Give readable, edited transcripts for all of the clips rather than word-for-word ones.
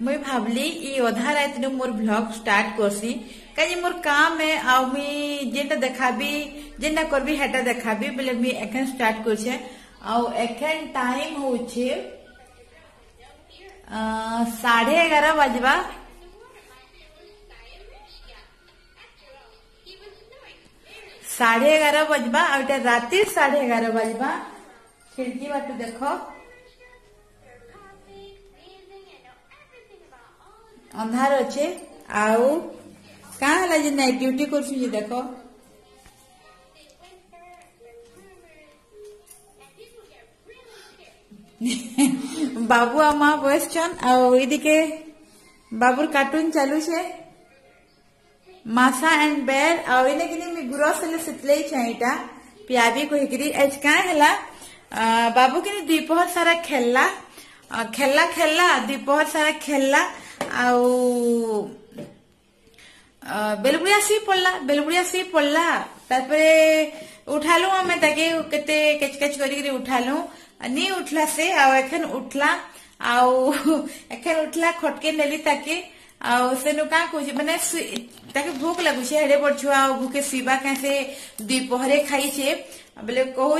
मुई भावली ई अधा रात नु मोर ब्लॉग स्टार्ट करसी कहीं मोर काम है आ मुई जेटा देखाबी जेना करबी हेटा देखाबी बोले मुई एखन स्टार्ट करछे आ एखन टाइम होछे 11:30 बजबा 11:30 बजबा आ राति 11:30 बजबा खिड़की बाटू देखो अंधार अच्छे आउ कहाँ है जे नाइट ड्यूटी कर देखो बाबू आ माँ बसछन आदिके बाबूर कार्टून चालू छे मासा एंड बेर आने कि मी गुरस सुतले छा पियाबी कहीकि आज क्या है बाबू कि द्विपहर सारा खेलला खेलला खेलला द्विपहर सारा खेलला बेलबुड़िया सी पड़ला तापरे उठालु हमें ताके केते केचकेच करी उठालु नी उठला से एखन उठला एखन उठला खटके नेली ताके सेनु का कहूँ माने ताके भूख लगुचे हेडे बड़ छुआ भूखे सीबा कैसे द्विपहरे खाइछे बोले कहूँ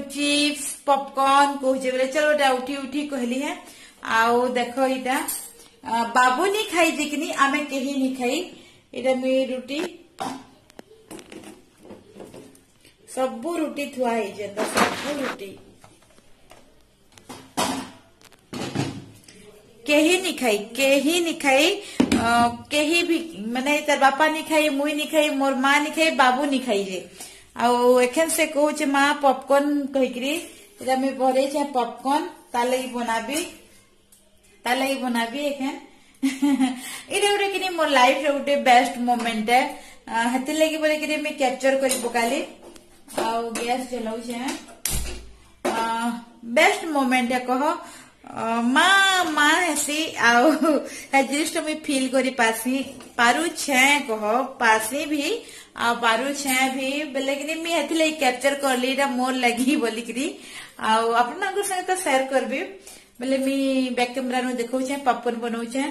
चिप्स पॉपकॉर्न कहूँ बोले चलो उठी उठी कहली है आउ देखो इटा बाबू नहीं खाई जिकनी आमे केही नहीं खाई इटा मी रुटी सबू रुटी थुआ है सबू रुटी केही नहीं खाई केही भी माने तार बापा नहीं खाई मुई नहीं खाई मोर माँ नहीं खाई बाबू नहीं खाई जे एखन से कहूँ माँ पॉपकॉर्न कहीकि बरे पॉपकॉर्न ताले बनाबी एखन इटे गोटे कि मोर लाइफ रे गोटे बेस्ट मोमेंट है हेति लगी बोले कि मैं कैप्चर कर पकाली गैस जलाऊ बेस्ट मोमेंट है कह माँ माँ हेसी आस्ट मुई फील करी पारू छे कह पासी भी पारू छे भी बोले कि मैं हेति लगी कैप्चर करली मोर लगी बोलिकी आपन संगे तो शेयर करबी बोले मी बैक कैमरा में देखो पॉपकॉर्न बनाऊे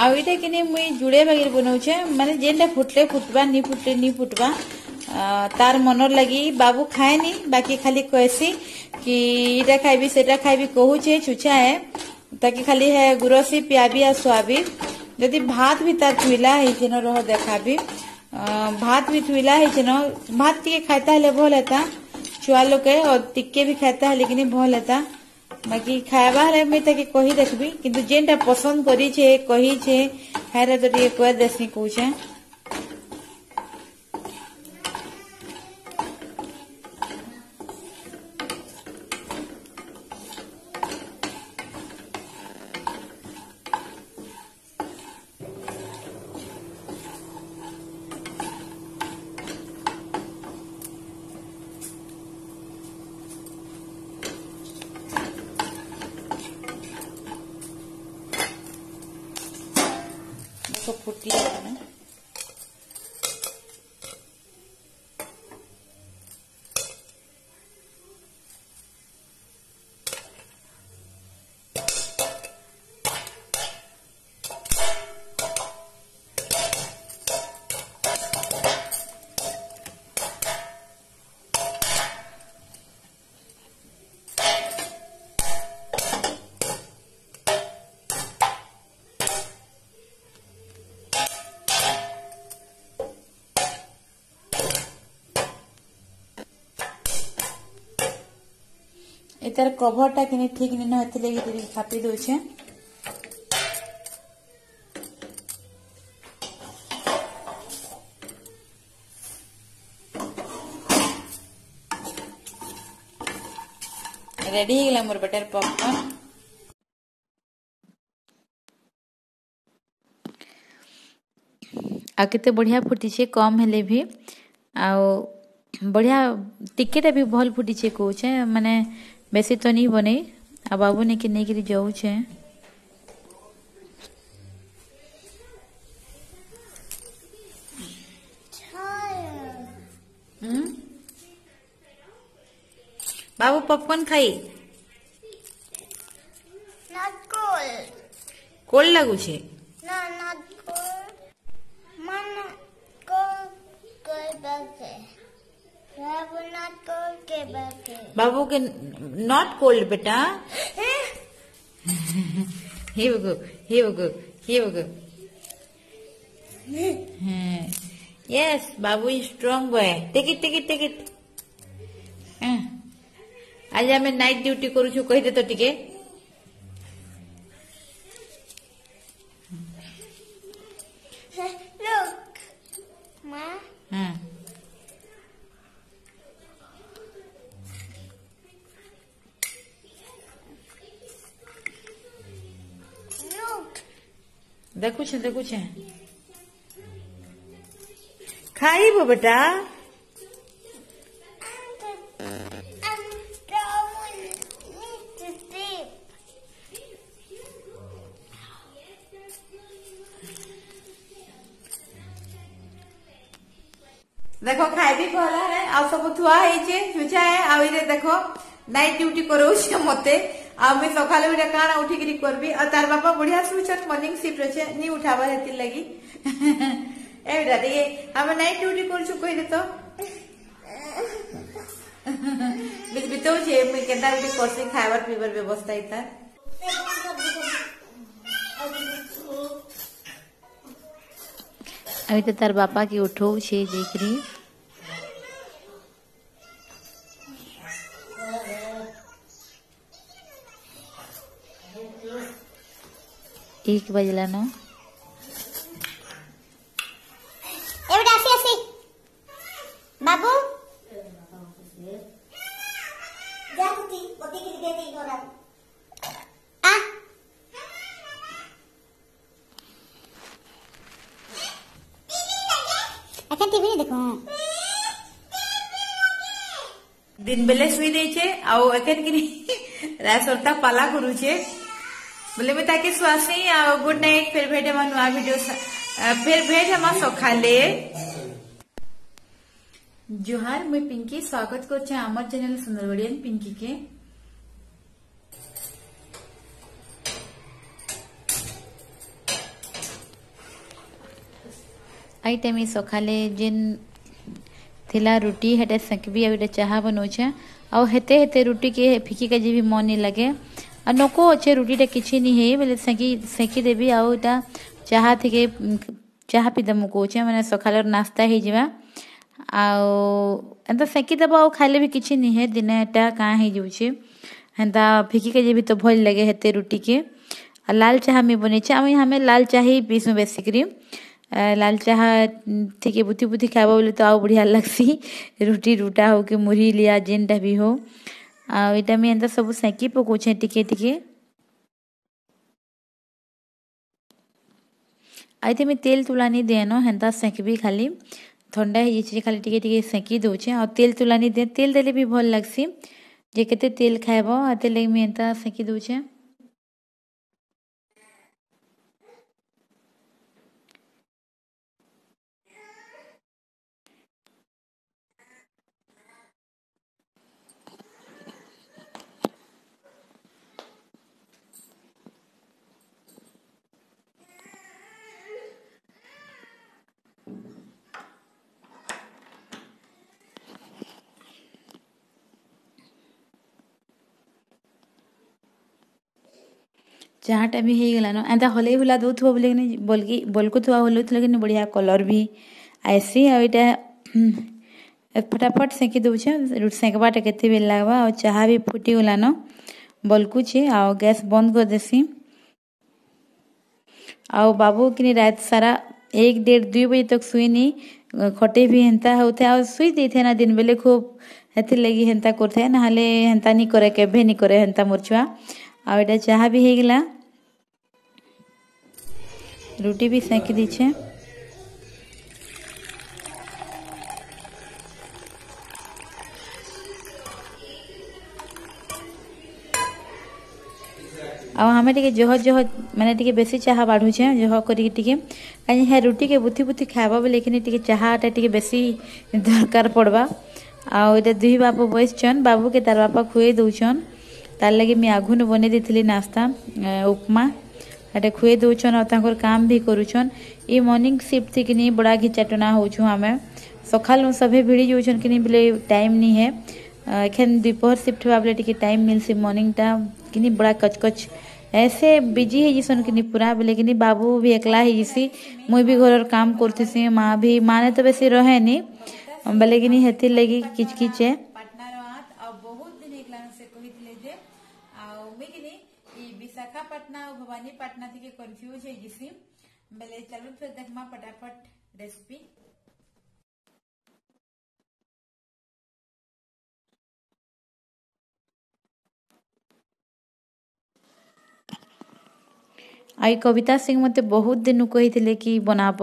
आईटा कि मुई जुड़े बगैर बनाऊे माने जेनटा फुटले फुटवा नी फुटले नी फुटवा तार मनर लगी बाबू खाए नी बाकी खाली कहसी कि इटा खाइबी सेटा खाइबी कहूचे छुछा है ताकि खाली है गुरसी पियाबी आ सुआबी जदि भात भी तार थुईला है रह देखाबी भात भी थुईला है भात टी खाता है भल हेता छुआ लोग और टिके भी खाता है लेकिन भल हेता बाकी खावा मैं ताके कही देखबी किंतु जेनटा पसंद करी छे कही छे हेरा तो टिके कह देसी कहूचे फुटी है एतार कभरटा कि ठीक नहीं ना खापी दौचे रेडी हो गला मोर बटर पॉपकॉर्न। आ केते बढ़िया फुटी कम हेले भी आ बढ़िया टिकेटा भी भल फुटी कौचे माने बेसी तो नहीं बने आ बाबू ने के नहीं जाऊ छे बाबू पॉपकॉर्न खाई Not cold. कोल्ड लागू छे No, not cold. Mama, cold, cold back. Babu, not cold, के back. बाबू के नॉट कोल्ड बेटा here we go here we go here we go yes बाबू is strong boy take it आज हमें night duty करू छु कहि दे तो टिके Look, Ma. हां Look. देखो छे खाइबो बेटा I'm throwing to sleep. देखो खाई भी कहला है आ सब थुआ है छुछा है आ इरे देखो नाइट ड्यूटी करो मते आ मैं सकाले उठे काना उठी करी करबी आ तार बापा बढ़िया सुचत मॉर्निंग शिफ्ट रहे नहीं उठावा हेती लगी ए बेटा ये हम नाइट ड्यूटी कर छु कहि दे तो बितो जे मैं केदा उठी करसी खाइबार पीबार व्यवस्था इता अभी तो तार बापा की उठो छे देखरी एक बजला ना एवढा असे बाबू जा कुती ओती की देते घोड़ा आ अखन टीवी देखो दिन बेले सुई दे छे आउ एखन कि रासरता पाला करू छे बोले मैं ताके सुआसी आ गुड नाइट फिर भेटे मा नुआ वीडियो फिर भेट हम सखाले जोहार मैं पिंकी स्वागत करछे हमर चैनल सुंदरगढ़ियन पिंकी के आई टाइम सखाले जिन थिला रोटी हेटे सेकबी आ चाहा बनौछे आ हेते हेते रोटी के फिकी के जी भी मन नहीं लगे आ नको अच्छे रोटीटा किछि नहीं है बोले सेकी देवी आउटा चाहा थी चाहा पीदेमु कौचे मैंने सकाल नास्ता हो एंता सेकी देव आ खाइले भी किछि नहीं है दिने एटा काँ हो जाऊे हेन्ता फिकी के भी तो भल लगे हेते रोटी के आ लाल चाहा में बने हमें लाल चाह ही पीसू बेसिकरी लाल चाह थी बुथी बुथी खाइब बोले तो आउ बढ़िया लगसी रोटी रूटा हो कि मुरही लिया जेनटा भी हो आटा में एंता सब सेकी पकोचे टिके टिके आइते में तेल तुलानी देनो हेन्ता सेकबी खाली ठंडा हो खाली टिके टिके सेकी दौचे और तेल तुलानी दे तेल देले भी भल लगसी जे केते तेल खाइब आते लगे में एंता सेकी दौचे चाहटा भी हो गलान एंता हले हुला दौथुआ बोले बोलकुआ हलुला बढ़िया कलर भी आसी आईटा फटाफट सेकी दौचे सेकबाटा केते बेल लगवा और चाह भी फुटी गलान बोलकुचे आ गैस बंद कर देसी आ बाबू कि रात सारा 1-1.5-2 बजे तक सुईनी खटे भी हेन्ता होते आ सुई देते ना दिन बेले खूब हेथि लगी हेन्ता करते ना हेन्ता नहीं करे केभे नहीं करे हेन्ता मोर छुआ आ चाह भी हो गला रोटी भी सेकी दीछे आ हमें टिके जह जह माने टिके बेसी चाहा बाढ़ुछे जह करी टिके कहीं है रुटी के बुथी बुथी खावा लेकिन टिके चाहाटा टिके बेसी दरकार पड़वा। आउ इटा दुही बाबू बसछन बाबू के तार बापा खुए दउछन तार लगे मैं आघुन बने देथिली नाश्ता उपमा एटा खुए दउछन और तांकर काम भी करूछन। ई मॉर्निंग शिफ्ट थी कि बड़ा घिचाटना होछु हमें सकाल सभे भिड़ी जाउछन कि बोले टाइम नहीं है एखन दोपहर शिफ्ट हुआ बोले टिके टाइम मिलसी मॉर्निंग टा कि बड़ा कचकच ऐसे बिजी है जिसन कि पूरा बोले कि बाबू भी एकला है जिसी मुई भी घर काम करती माँ भी माँ ने तो बेसी रहे नी बोले कि हेती लगी किच किच है बहुत दिन एकला से कहितले जे आ मिगिनी ई विशाखापट्टनम और भवानीपट्टनम थी कंफ्यूज है जिसी बोले चलो फिर देखमा फटाफट रेसिपी। आई कविता सिंह मते बहुत दिन कही कि बनाब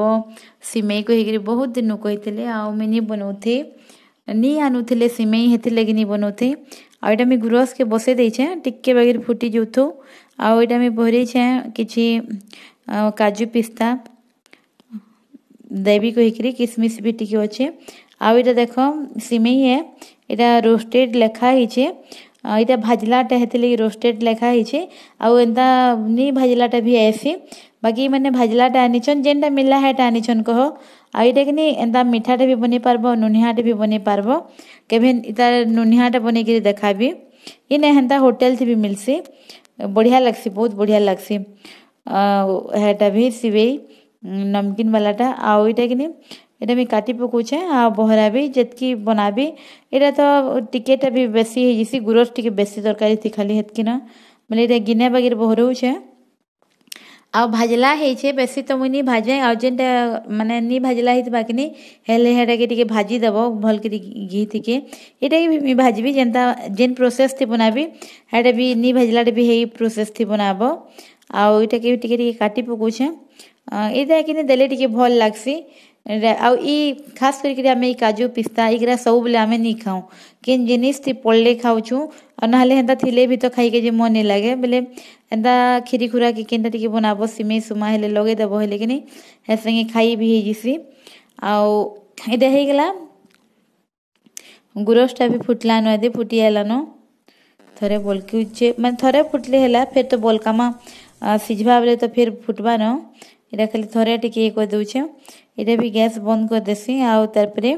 सिमेई कहीकि बहुत दिन कही आनी बनाऊे नहीं आनुले सिमेई हेती लगे नहीं बनाऊे आईटा मुझे गुरस के बसई देछे टिके बगैर फुटी जाऊथु आईटा मुझे भरईछे किछि काजू पिस्ता देवी कहीकि किसमिश भी टिके अच्छे आईटा देख सिमेई है यहाँ रोस्टेड लेखा है इटा भाजलाटा हेती लगी रोस्टेड लेखा है आउ एंता नी भाजलाटा भी ऐसी बाकी मैंने भाजलाटा आनीछन जेनटा मिला है आनीछन कह आईटा कि एंता मीठाटा भी बनी पारबो नुनिहाटा भी बनी पारबो केभे इता नुनिहाटा बने के देखाबी ये नहीं हेंता होटल थी भी मिलसी बढ़िया लगसी बहुत बढ़िया लगसी हेटा भी सिवेई नमकीन वालाटा आउ इटा कि एटा भी काटी पकाउछे आ बहरा भी जतकी बनाबी एटा तो टिकेटा भी बेसी है जिसी गुरस टिके बेसी तरकारी थी खाली हेतकी ना मतलब एटा गिने बगैर बहरउछे आ भाजला है बेसी तो मुई नहीं भाजे आ जेनटा माने नहीं भाजला है बाकी हेले हेटा के टिके भाजी देबो भल के घी थिके एटा भी मैं भाजबी जेनता जेन प्रोसेस थी बनाबी हेटा भी नहीं भाजलाटा भी है प्रोसेस थी बनाबो आ एटा के टिके काटी पकाउछे एटा कि देले टिके भल लागसी आउ ई खास करके आम काजू पिस्ता इगरा सब बोले आम नहीं खाऊँ किन जिनिस थी पड़े खाऊँ और ना हेन्ता थिले भी तो खाई के मन नहीं लगे बोले एंता खीरी खुरा के केनता टिके बनाब सिमेई सुमा हेले लगे देव हेले कि हे संगे खाई भी है जिसी आउ एटा हो गला गुरसटा भी फुटला न यदि फुटी आलान थरे बोलके मैं थरे फुटले है फिर तो बोलकामा सिझवा बोले तो फिर फुटबा न इटा खाली थरे टिके कर दउछे इटा भी गैस बंद कर देसी आउ तारपरे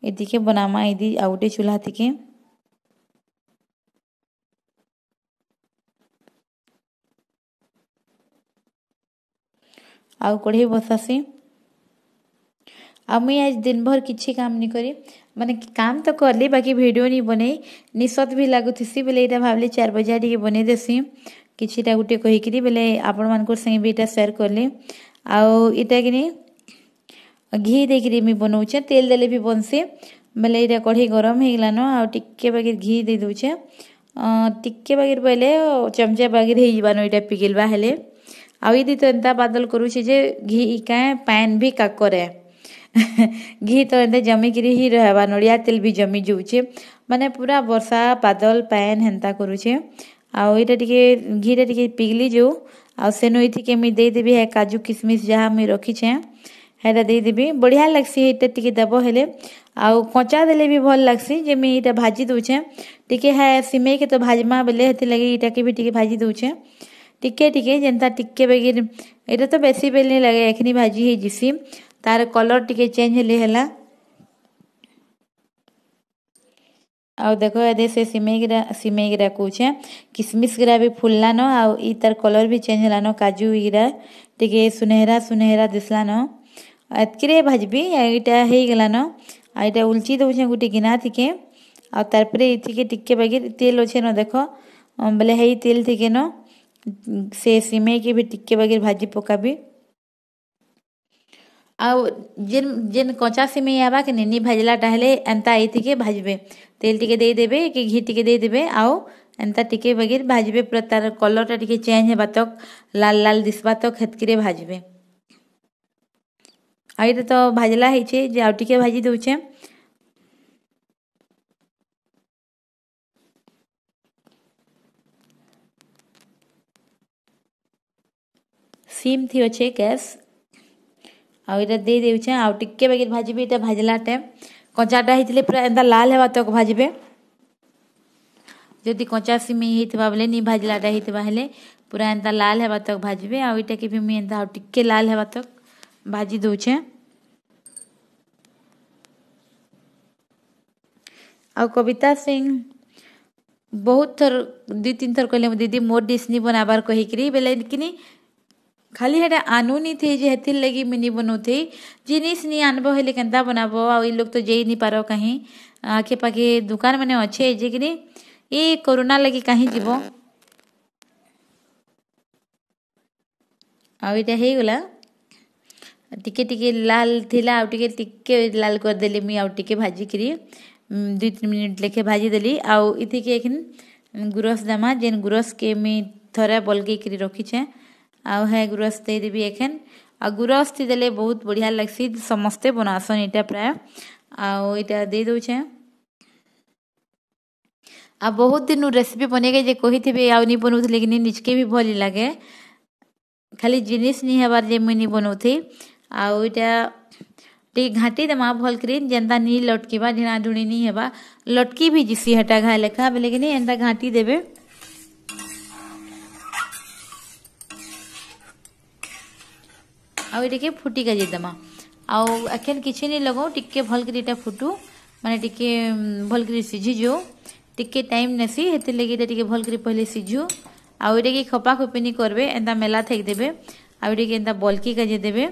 एदिके बनामा इदी आउटे चूल्हा थिके आउ कढ़ई बसासी आ मुई आज दिन भर किसी काम नहीं करी माने काम तो करली बाकी वीडियो नहीं बनई निसत भी लगुथी बोले यहाँ भावली 4 बजे टे बन देसी किछिटा गोटे कहीकि बोले आपण मान संगे भी इटा शेयर करली आउ इटा कि घी देकरी मुई बनाऊे तेल देले भी बनसी बोले यहाँ कढ़ई गरम हो गलान आ टिके बगैर घी दे दूचे टिके बगैर बोले चमचा बगैर हो जान यहाँ पिघलवा हेले आउ यदि तो एंता बादल करुचे जे घी क्या पैन भी काकरे घी तो एंते जमिकी ही रहबा नड़िया तेल भी जमी जाऊे माने पूरा वर्षा बादल पैन हेन्ता करुचे आउ यहाँ टिके घीटा टिके पिघली जाऊ आ सेनु ये मुई देदेवी है काजू किसमिश जहाँ मुई रखीछे हेटा देदेवी बढ़िया लगसी एटा टिके देव हेले आउ कचा देले भी भल लगसी जे मुई एटा भाजी दउछे टिके है सिमेई के तो भाजमा बेले हेती लगे एटा के भी टिके भाजी दउछे टिके टिके जेनता टिके बगैर एटा तो बेसी बेल नहीं लगे एखनी भाजी है जिसी तार कलर टिके चेंज हेले हैला आउ देखो ये से सिमेई गिरा कौचे किसमिश गिरा भी फुललान आउ ई तार कलर भी चेंज हेलान काजू गिरा टिके सुनहरा सुनहरा दिसलान एतके भाजबी यहाँ हो गलान आ यहाँ उल्ची दउछे गोटे गिना थिके आ तारपरे इथिके टिके बगैर तेल अच्छे न देख बोले है तेल थिके न से सिमेई के भी टिके बगैर भाजी पकाबी आउ जेन जेन कचा सिमेई आवा कि नहीं भाजलाटा हेले एंता ये भाजबे तेल टिके दे देबे कि घी टिके दे देबे आउ एंता टिके बगैर भाजबे पूरा तार कलरटा टिके चेंज हेबा तक लाल लाल दिसबा तक हेतकी भाजबे आ ये तो भाजला है जे आउ टिके भाजी दउछे सिम थी अच्छे गैस आउ इटा दे देउछे आउ टिके बेगिर भाजबे इटा भाजला टाइम कंचाटा हितले पूरा एंदा लाल हेबा तक भाजबे जदि कंचा सिमेई हितबा बेले नी भाजलाटा हितबा हेले पूरा एंता लाल हेबा तक भाजबे आउ इटा के भी मैं एंता आउ टिके लाल हेबा तक भाजी दउछे आउ कविता सिंह बहुत थर 2-3 थर कहले दीदी मोर डिश नी बनाबार कहिकरी बेले किनी खाली हेटा आनु नी थे जे हेतिल लगी मिनी बनौथे जिनिस नी आनबो हेले केंता बनाबो आ ई लोग तो जेई नी पारो कहीं आखे पाखे दुकान माने अच्छे जे किनी ए कोरोना लगी कहीं जीवो आ इटा हे गला टिके टिके लाल थिला आ टिके टिके लाल कर देली मी आ टिके भाजी करी 2-3 मिनट लेके भाजी देली आ इथि के एखन गुरस दमा जेन गुरस के मी थोड़ा बलगी करी रखी छे आ है गुरस दे देबी एखन आ गुरस थी देले बहुत बढ़िया लगसी समस्ते बनासन इटा प्राय आ इटा दे दउ छे आ बहुत दिन रेसिपी बनेगे जे कही थे आ नी बनौथे लेकिन निजके भी भली लगे खाली जिनिस नी हेबार जे मुई नी बनौथे आ इटा टी घाटी देमा भल करी जेंता नी लटकीबा ढिना ढुणी नी हेबा लटकी भी जिसी हटा घा लेखा लेकिन एंता घाटी देबे आउ इटे फुटी का देमा आउ अखन किछि नी लगाओ टिके भल करी इटा फुटू माने टिके भल करी सिझी जो टिके टाइम नेसी हेते लगी इटा टिके भल करी पहले सिझू आउ इटे के खपा खपी नी करबे एंता मेला थेक देबे आउ इटे के एंता बलकी का देबे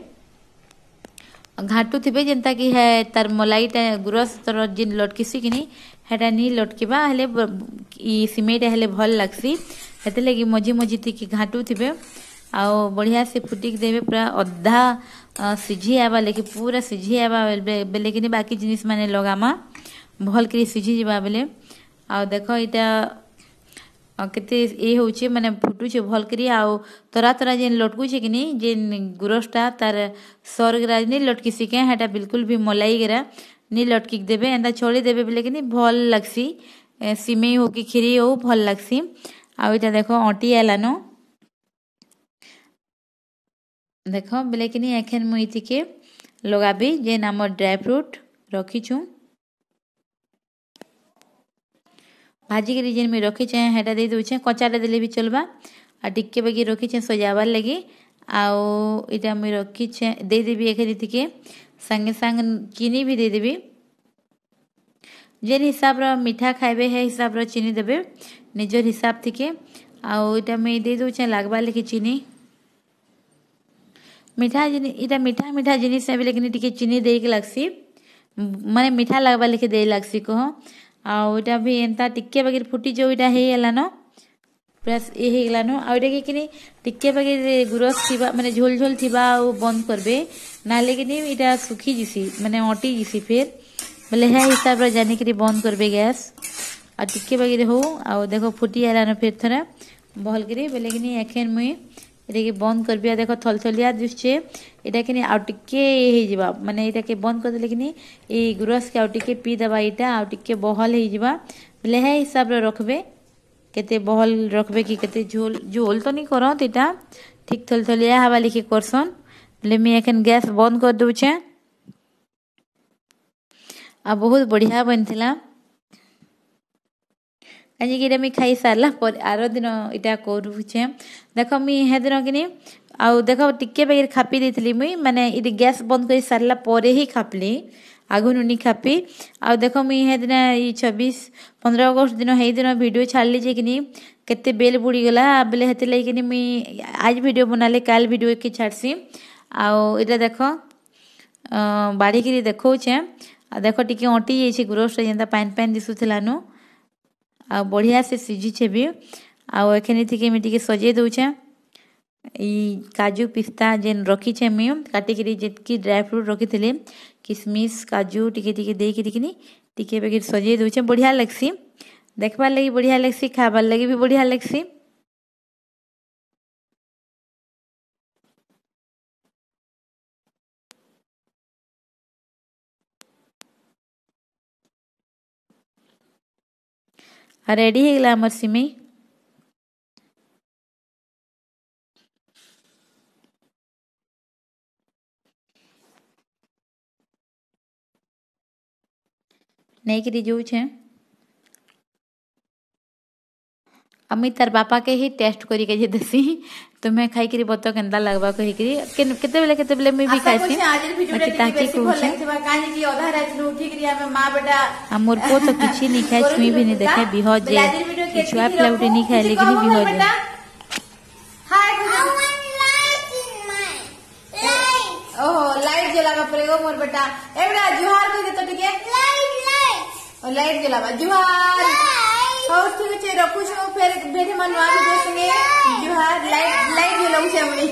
घाटू थिबे जेंता कि है तार मलाईटा गुरस तर जिन लटकीसी किनी हेटा नी लटकीबा हेले ई सिमेटा हेले भल लागसी हेते लगी मझी मझी थी घाटू थिबे आउ बढ़िया से फुटिक देबे पूरा अद्धा सिझी आबा लेके पूरा सिझी आबा बेले कि बाकी जिनिस माने लगामा भल करी सिझी जीवा बेले आउ देखो इटा केते ए होचे माने फुटुचे भल करी आउ तरा तरा जेन लटकुचे किनी जेन गुरसटा तार सरगरा नी लटकी सिके हेटा बिल्कुल भी मलाई गेरा नी लटकी देबे एंदा छोड़ी देबे बेले किनी भल लागसी सिमेई हो कि खीरी हो भल लागसी आउ इटा देखो ऑटी आलानो देखो बेले किनी एखन मुई इतिके लगाबी जेन हमर ड्राई फ्रूट रखी छु भाजी के जेन में रखी छे हेटा दे दउ छे कचाटा देले भी चलबा आ टिक्के बगी रखी छे सजावार लगी आउ इटा में रखी छे दे देबी एखन इतिके संगे संग चीनी भी दे देबी जेन हिसाब रो मीठा खाइबे है हिसाब रो चीनी देबे निजर हिसाब थिके आउ इटा में दे दउ छे लागबा लेके चीनी मीठा इटा मीठा मीठा जिनिस है लेकिन टिके चीनी दे के लागसी माने मीठा लागबा लेके दे लागसी कहो आउ इटा भी एंता टिक्के बगैर फुटी जो इटा हे एलानो प्लस ए हे गेलानो आ इटा के किनी टिक्के बगैर गुरस थिबा माने झोल झोल थिबा आ बंद करबे ना लेकिन इटा सुखी जिसी माने ओटी जिसी फिर बोले है हिसाब रे जानी करी बंद करबे गैस आ टिक्के बगैर हो आ देखो फुटी एलानो फिर थरा बहल करी बोले किनी एखन मुई इटा के बंद करबी देखो थलथलिया दिसछे इटा के आ टिके हे जिबा माने इटा के बंद कर देले किनी ए गुरस के आ टिके पी देबा इटा आ टिके बहल हे जिबा बोले है हिसाब रे रखबे केते बहल रखबे कि केते झोल झोल तो नहीं करो इटा ठीक थलथलिया हवा लिखे करसन ले मैं एखन गैस बंद कर दउ छे आ बहुत बढ़िया बनथिला काजे कि मैं खाई सारला पर आरो दिन इटा करू छे देखो मी हे दिन किनी आउ देखो टिके बगैर खापी देथली मुई माने इटी गैस बंद कर सारला परे ही खापली आगु नुनी खापी आउ देखो मी हे दिन ई 26-15 अगस्त दिन हे दिन वीडियो छाड़ली जे किनी केते बेल बुड़ी गला बेले हेते लई किनी मी आज वीडियो बनाले काल वीडियो के छाड़सी आउ इटा देखो बाड़ी के देखौ छे आ देखो टिके ओटी जे गुरस जेंता पान पान दिसुथलानो आ बढ़िया से सिझी छे भी आ एखन थी मैं टिके सजे दउ छे ई काजू पिस्ता जेन रखी छे मैं काटी करी जेतकी ड्राई फ्रूट रखी थिले किशमिश काजू टिके टिके दे के टिकनी टिके बगैर सजे दउ छे बढ़िया लगसी देखबार लगी बढ़िया लगसी खाबार लगी भी बढ़िया लगसी रेडी है गला हमर सिमई नहीं करी जो छे अमी तार बापा के ही टेस्ट करी के जे देसी तुम्हें खाई करी बतो केंदा लगबा कहि करी केते बेले मैं भी खाइसी बाकी ताकि कहू काहे कि आधा रात में उठी करी हमें मां बेटा हमर को तो किछि नहीं खाए छुई भी नहीं देखे बिहोज जे छुआ प्लाउटी नहीं खाए लेकिन बिहोज जे हाय ओहो लाइट जलावा पड़ेगा मोर बेटा एबड़ा जुहार कह तो टिके लाइट जलावा जुहार हो ठीक है रखू छु फिर भेटे मन नुआ के संगे जुहार लाइट जलाऊ छे हमनी